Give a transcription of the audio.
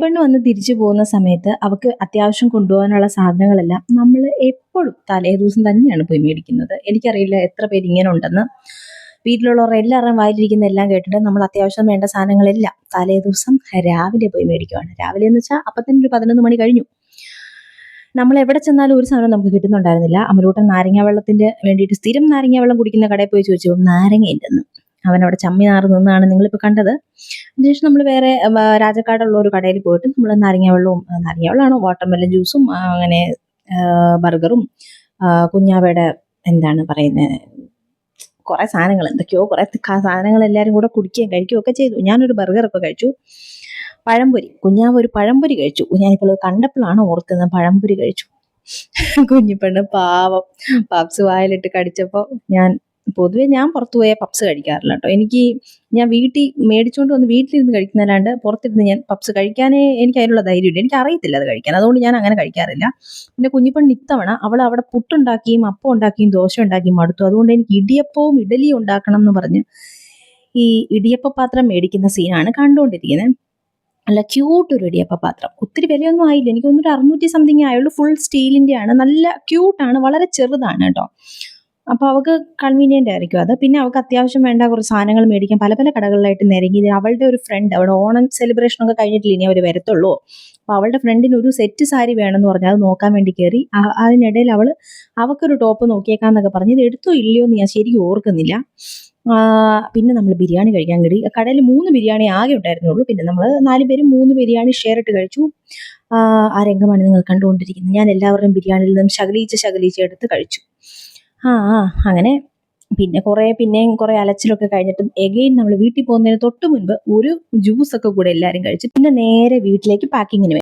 കുഞ്ഞിപ്പെണ്ണ് വന്ന് തിരിച്ചു പോകുന്ന സമയത്ത് അവൾക്ക് അത്യാവശ്യം കൊണ്ടുപോകാനുള്ള സാധനങ്ങളെല്ലാം നമ്മൾ എപ്പോഴും തലേ ദിവസം തന്നെയാണ് പോയി മേടിക്കുന്നത്. എനിക്കറിയില്ല എത്ര പേര് ഇങ്ങനെ ഉണ്ടെന്ന്. വീട്ടിലുള്ളവർ എല്ലാവരുടെയും വായിലിരിക്കുന്ന എല്ലാം കേട്ടിട്ട് നമ്മൾ അത്യാവശ്യം വേണ്ട സാധനങ്ങളെല്ലാം തലേ ദിവസം രാവിലെ പോയി മേടിക്കുവാണ്. രാവിലെ എന്ന് വെച്ചാൽ അപ്പം തന്നെ ഒരു 11 മണി കഴിഞ്ഞു. നമ്മൾ എവിടെ ചെന്നാലും ഒരു സാധനം നമുക്ക് കിട്ടുന്നുണ്ടായിരുന്നില്ല. അമരൂട്ടൻ നാരങ്ങ വെള്ളത്തിന് വേണ്ടിയിട്ട് സ്ഥിരം നാരങ്ങ വെള്ളം കുടിക്കുന്ന കടയിൽ പോയി ചോദിച്ചു, നാരങ്ങ ഇല്ലെന്ന്. അവനവിടെ ചമ്മി നാറ് നിന്നാണ് നിങ്ങളിപ്പോൾ കണ്ടത്. അതിനുശേഷം നമ്മൾ വേറെ രാജക്കാടുള്ള ഒരു കടയിൽ പോയിട്ട് നമ്മൾ നാരങ്ങ വെള്ളമാണോ വാട്ടർമെലൺ ജ്യൂസും അങ്ങനെ ബർഗറും കുഞ്ഞാവയുടെ എന്താണ് പറയുന്നത് കുറേ സാധനങ്ങൾ എന്തൊക്കെയോ കുറേ സാധനങ്ങൾ എല്ലാവരും കൂടെ കുടിക്കുകയും കഴിക്കുകയും ഒക്കെ ചെയ്തു. ഞാനൊരു ബർഗറൊക്കെ കഴിച്ചു. പഴംപൊരി, കുഞ്ഞാവ് ഒരു പഴംപൊരി കഴിച്ചു. ഞാനിപ്പോൾ കണ്ടപ്പോഴാണ് ഓർക്കുന്നത് പഴംപൊരി കഴിച്ചു. കുഞ്ഞിപ്പെണ്ണ് പാവം പപ്സ് വായിലിട്ട് കടിച്ചപ്പോൾ പൊതുവെ ഞാൻ പുറത്തു പോയാൽ പപ്സ് കഴിക്കാറില്ല കേട്ടോ. ഞാൻ വീട്ടിൽ മേടിച്ചുകൊണ്ട് വന്ന് വീട്ടിലിരുന്ന് കഴിക്കുന്നതല്ലാണ്ട് പുറത്തിരുന്ന് ഞാൻ പപ്സ് കഴിക്കാനേ എനിക്ക് അതിനുള്ള ധൈര്യമില്ല. എനിക്ക് അറിയത്തില്ല അത് കഴിക്കാൻ. അതുകൊണ്ട് ഞാൻ അങ്ങനെ കഴിക്കാറില്ല. പിന്നെ കുഞ്ഞിപ്പെണ്ണ് ഇത്തവണ അവൾ അവിടെ പുട്ടുണ്ടാക്കിയും അപ്പം ഉണ്ടാക്കിയും ദോശ ഉണ്ടാക്കിയും മടുത്തു. അതുകൊണ്ട് എനിക്ക് ഇടിയപ്പവും ഇഡലിയും ഉണ്ടാക്കണം എന്ന് പറഞ്ഞ് ഈ ഇടിയപ്പ പാത്രം മേടിക്കുന്ന സീനാണ് കണ്ടുകൊണ്ടിരിക്കുന്നത്. നല്ല ക്യൂട്ട് ഒരു ഇടിയപ്പ പാത്രം. ഒത്തിരി വിലയൊന്നും ആയില്ല. എനിക്ക് തോന്നുന്നു 600 സംതിങ് ആയുള്ളൂ. ഫുൾ സ്റ്റീലിൻ്റെ ആണ്. നല്ല ക്യൂട്ടാണ്. വളരെ ചെറുതാണ് കേട്ടോ. അപ്പോൾ അവൾക്ക് കൺവീനിയൻ്റ് ആയിരിക്കും അത്. പിന്നെ അവൾക്ക് അത്യാവശ്യം വേണ്ട കുറച്ച് സാധനങ്ങൾ മേടിക്കാൻ പല പല കടകളിലായിട്ട് നിരങ്ങി. അവളുടെ ഒരു ഫ്രണ്ട് അവിടെ ഓണം സെലിബ്രേഷനൊക്കെ കഴിഞ്ഞിട്ടില്ല, ഇനി അവർ വരത്തുള്ളൂ. അപ്പോൾ അവളുടെ ഫ്രണ്ടിന് ഒരു സെറ്റ് സാരി വേണമെന്ന് പറഞ്ഞാൽ അത് നോക്കാൻ വേണ്ടി കയറി. അതിനിടയിൽ അവൾക്കൊരു ടോപ്പ് നോക്കിയേക്കാന്നൊക്കെ പറഞ്ഞ് ഇത് എടുത്തോ ഇല്ലയോ എന്ന് ഞാൻ ശരിക്കും ഓർക്കുന്നില്ല. പിന്നെ നമ്മൾ ബിരിയാണി കഴിക്കാൻ കയറി. കടയിൽ 3 ബിരിയാണി ആകെ ഉണ്ടായിരുന്നുള്ളൂ. പിന്നെ നമ്മൾ 4 പേരും 3 ബിരിയാണി ഷെയർ ഇട്ട് കഴിച്ചു. ആ രംഗമാണ് നിങ്ങൾ കണ്ടുകൊണ്ടിരിക്കുന്നത്. ഞാൻ എല്ലാവരുടെയും ബിരിയാണിയിൽ നിന്നും ശകലിച്ച് എടുത്ത് കഴിച്ചു. അങ്ങനെ പിന്നെയും കുറേ അലച്ചിലൊക്കെ കഴിഞ്ഞിട്ട് എഗെയിൻ നമ്മൾ വീട്ടിൽ പോകുന്നതിന് തൊട്ട് മുൻപ് ഒരു ജ്യൂസൊക്കെ കൂടെ എല്ലാവരും കഴിച്ചു. പിന്നെ നേരെ വീട്ടിലേക്ക് പാക്കിങ്ങിന്